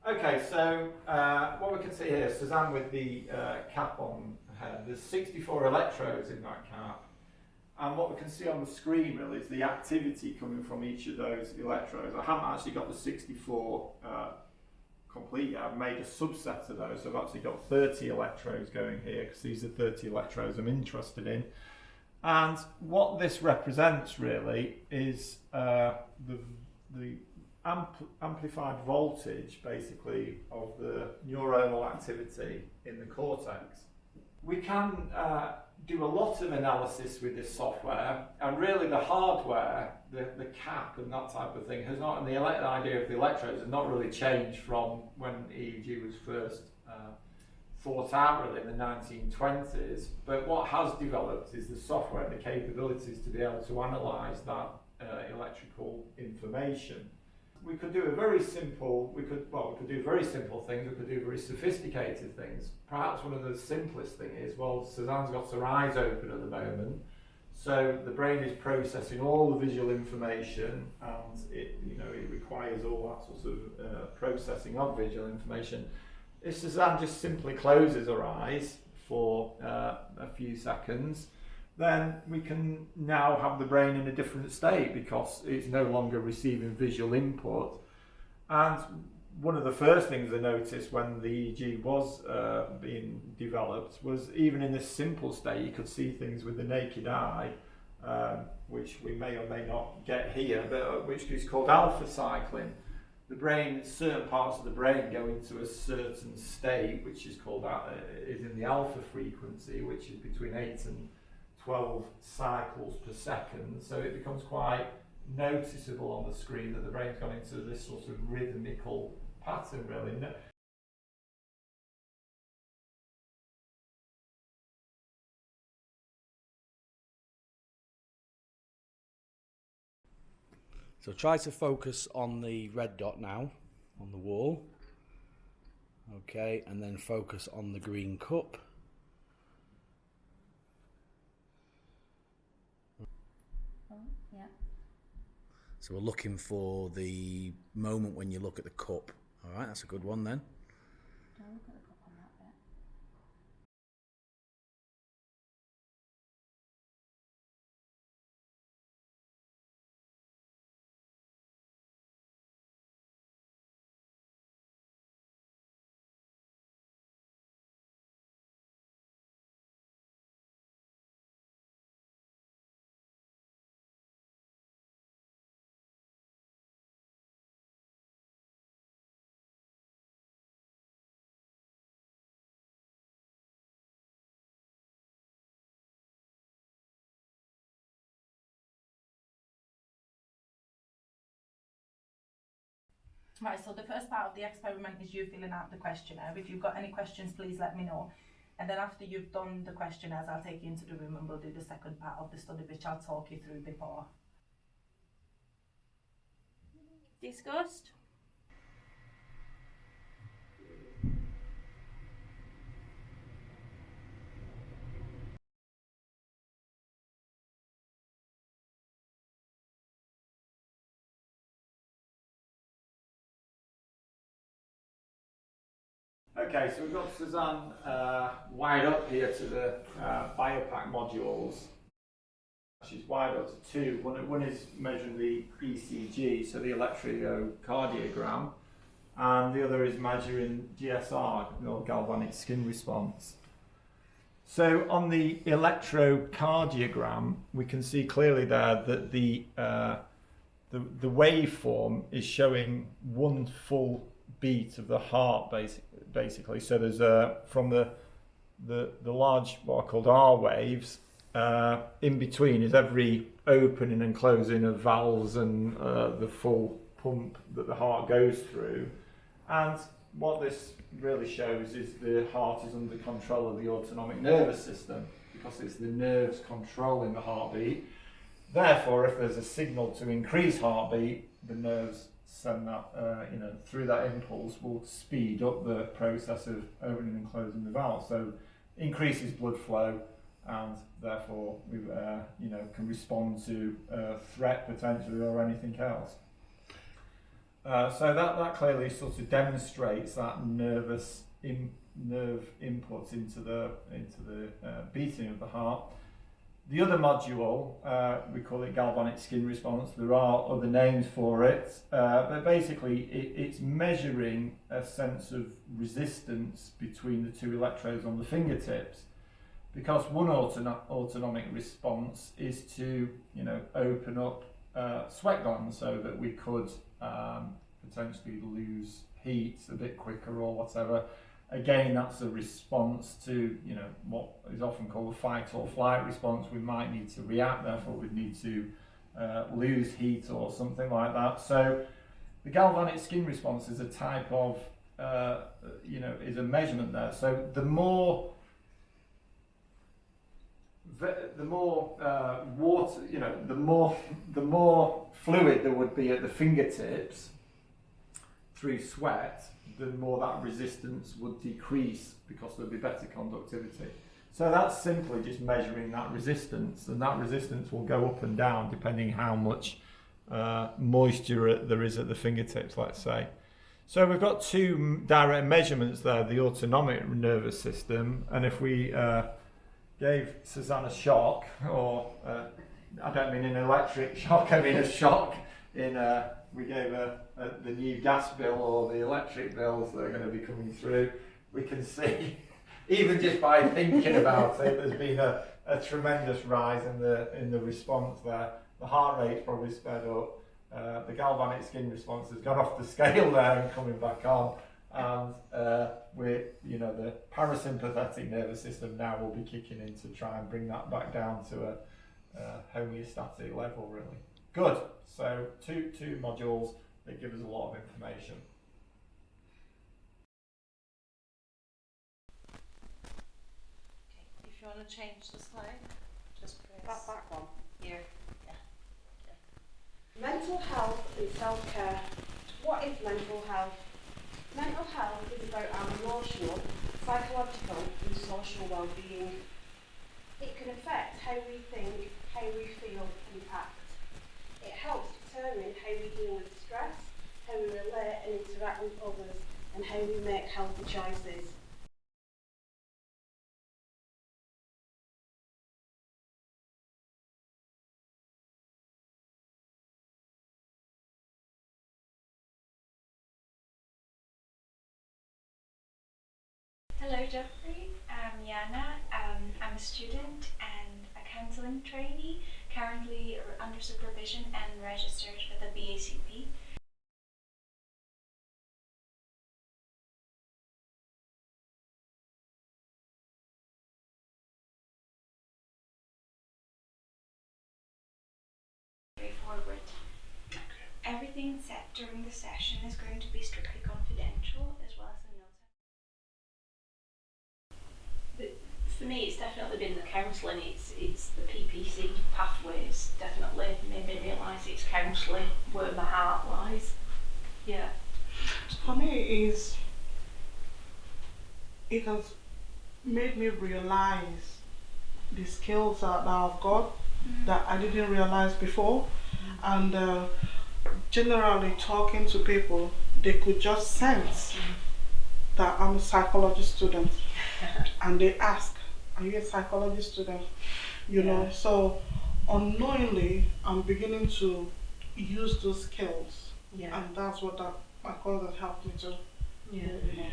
Okay, so what we can see here, Suzanne with the cap on her head, there's 64 electrodes in that cap. And what we can see on the screen really is the activity coming from each of those electrodes. I haven't actually got the 64 complete yet. I've made a subset of those. So I've actually got 30 electrodes going here because these are 30 electrodes I'm interested in. And what this represents really is the amplified voltage basically of the neuronal activity in the cortex. We can do a lot of analysis with this software, and really the hardware, the cap and that type of thing has not, and the idea of the electrodes has not really changed from when EEG was first thought out really in the 1920s. But what has developed is the software and the capabilities to be able to analyse that electrical information. We could do very simple things, we could do very sophisticated things. Perhaps one of the simplest things is, well, Suzanne's got her eyes open at the moment, so the brain is processing all the visual information, and it requires all that sort of processing of visual information. If Suzanne just simply closes her eyes for a few seconds, then we can now have the brain in a different state because it's no longer receiving visual input. And one of the first things I noticed when the EEG was being developed was even in this simple state you could see things with the naked eye, which we may or may not get here, but which is called alpha cycling. The brain, certain parts of the brain go into a certain state which is called is in the alpha frequency, which is between 8 and 12 cycles per second, so it becomes quite noticeable on the screen that the brain's gone into this sort of rhythmical pattern really. So try to focus on the red dot now, on the wall. Okay, and then focus on the green cup. Yeah. So we're looking for the moment when you look at the cup. All right, that's a good one then. Do I look at the cup on that bit? Right, so the first part of the experiment is you filling out the questionnaire. If you've got any questions, please let me know. And then after you've done the questionnaires, I'll take you into the room and we'll do the second part of the study, which I'll talk you through before. Discussed? Okay, so we've got Suzanne wired up here to the biopack modules. She's wired up to two. One is measuring the ECG, so the electrocardiogram, and the other is measuring GSR, or galvanic skin response. So on the electrocardiogram, we can see clearly there that the waveform is showing one full beat of the heart, basically. So there's from the large, what are called R waves, in between is every opening and closing of valves and the full pump that the heart goes through. And what this really shows is the heart is under control of the autonomic nervous system, because it's the nerves controlling the heartbeat. Therefore, if there's a signal to increase heartbeat, the nerves send that, through that impulse will speed up the process of opening and closing the valve. So increases blood flow, and therefore we can respond to threat potentially or anything else. So that clearly sort of demonstrates that nerve input into the beating of the heart. The other module, we call it galvanic skin response. There are other names for it, but basically it's measuring a sense of resistance between the two electrodes on the fingertips. Because one autonomic response is to, open up sweat glands so that we could potentially lose heat a bit quicker or whatever. Again, that's a response to, what is often called a fight or flight response. We might need to react, therefore we need to lose heat or something like that. So the galvanic skin response is a type of, is a measurement there. So the more water, the more fluid there would be at the fingertips through sweat, the more that resistance would decrease because there'd be better conductivity. So that's simply just measuring that resistance, and that resistance will go up and down depending how much moisture there is at the fingertips, let's say. So we've got two direct measurements there, the autonomic nervous system, and if we gave Suzanne a shock, or I don't mean an electric shock, I mean a shock we gave her the new gas bill or the electric bills that are going to be coming through, we can see, even just by thinking about it, there's been a tremendous rise in the response there. The heart rate's probably sped up, the galvanic skin response has gone off the scale there and coming back on, and the parasympathetic nervous system now will be kicking in to try and bring that back down to a homeostatic level, really. Good. So two modules that give us a lot of information. Okay, if you want to change the slide, just press That back one. here. Mental health and self-care. What is mental health? Mental health is about our emotional, psychological and social well-being. It can affect how we think, how we feel and act. It helps determine how we deal with stress, how we relate and interact with others, and how we make healthy choices. Hello Jeffrey, I'm Yana. I'm a student and a counselling trainee, currently under supervision and registered with the BACP. Straightforward. Everything said during the session is going to be strictly confidential, as well as the notes. For me, it's definitely been the counselling, it's the PPC pathways, definitely made me realise it's counselling where my heart lies. Yeah. For me, it has made me realize the skills that I've got that I didn't realize before, and generally talking to people, they could just sense that I'm a psychology student, and they ask, "Are you a psychology student?" You know, so unknowingly, I'm beginning to use those skills, and that's what my course has helped me to. Yeah. You know.